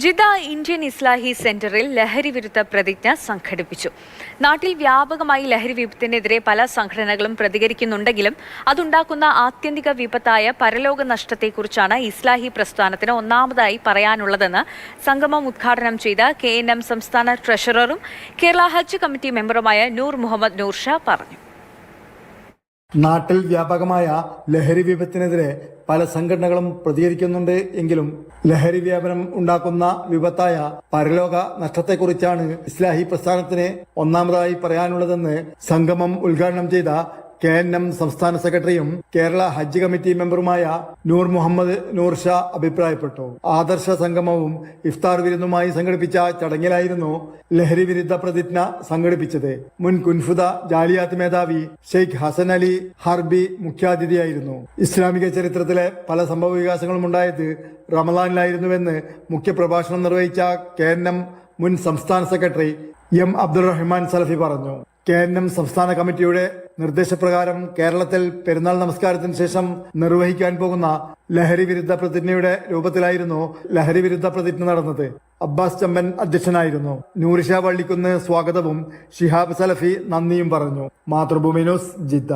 Jeddah Indian ഇസ്ലാഹി സെന്ററിൽ ലഹരി വിരുദ്ധ പ്രതിജ്ഞ സംഘടിപ്പിച്ചു. നാട്ടിൽ വ്യാപകമായി ലഹരി വിപത്തിനെതിരെ പല സംഘടനകളും പ്രതികരിക്കുന്നുണ്ടെങ്കിലും അതുണ്ടാക്കുന്ന ആത്യന്തിക വിപത്തായ പരലോക നഷ്ടത്തെക്കുറിച്ചാണ് ഇസ്ലാഹി പ്രസ്ഥാനത്തിന് ഒന്നാമതായി പറയാനുള്ളതെന്ന് സംഗമം ഉദ്ഘാടനം ചെയ്ത KNM സംസ്ഥാന ട്രഷററും കേരള ഹജ്ജ് കമ്മിറ്റി മെമ്പറുമായ നൂർ മുഹമ്മദ് നൂർ ഷാ പറഞ്ഞു. നാട്ടിൽ വ്യാപകമായ ലഹരി വിപത്തിനെതിരെ പല സംഘടനകളും പ്രതികരിക്കുന്നുണ്ട് എങ്കിലും ലഹരി വ്യാപനം ഉണ്ടാക്കുന്ന വിപത്തായ പരലോക നഷ്ടത്തെക്കുറിച്ചാണ് ഇസ്ലാഹി പ്രസ്ഥാനത്തിന് ഒന്നാമതായി പറയാനുള്ളതെന്ന് സംഗമം ഉദ്ഘാടനം ചെയ്ത KNM സംസ്ഥാന സെക്രട്ടറിയും കേരള ഹജ്ജ് കമ്മിറ്റി മെമ്പറുമായ നൂർ മുഹമ്മദ് നൂർ ഷാ അഭിപ്രായപ്പെട്ടു. ആദർശ സംഗമവും ഇഫ്താർ വിരുന്നുമായി സംഘടിപ്പിച്ച ചടങ്ങിലായിരുന്നു ലഹരി വിരുദ്ധ പ്രതിജ്ഞ സംഘടിപ്പിച്ചത്. മുൻ കുൻഫുദ ജാലിയാത്ത് മേധാവി ഷെയ്ഖ് ഹസൻ അലി ഹർബി മുഖ്യാതിഥിയായിരുന്നു. ഇസ്ലാമിക ചരിത്രത്തിലെ പല സംഭവ വികാസങ്ങളും ഉണ്ടായത് റമദാനിലായിരുന്നുവെന്ന് മുഖ്യപ്രഭാഷണം നിർവഹിച്ച KNM മുൻ സംസ്ഥാന സെക്രട്ടറി M അബ്ദുറഹ്മാൻ സലഫി പറഞ്ഞു. KNM സംസ്ഥാന കമ്മിറ്റിയുടെ നിർദ്ദേശപ്രകാരം കേരളത്തിൽ പെരുന്നാൾ നമസ്കാരത്തിന് ശേഷം നിർവഹിക്കാൻ പോകുന്ന ലഹരി വിരുദ്ധ പ്രതിജ്ഞയുടെ രൂപത്തിലായിരുന്നു ലഹരി വിരുദ്ധ പ്രതിജ്ഞ നടന്നത്. അബ്ബാസ് ചമ്പൻ അധ്യക്ഷനായിരുന്നു. നൂറിഷ വള്ളിക്കുന്ന് സ്വാഗതവും ഷിഹാബ് സലഫി നന്ദിയും പറഞ്ഞു. Mathrubhumi news, Jeddah.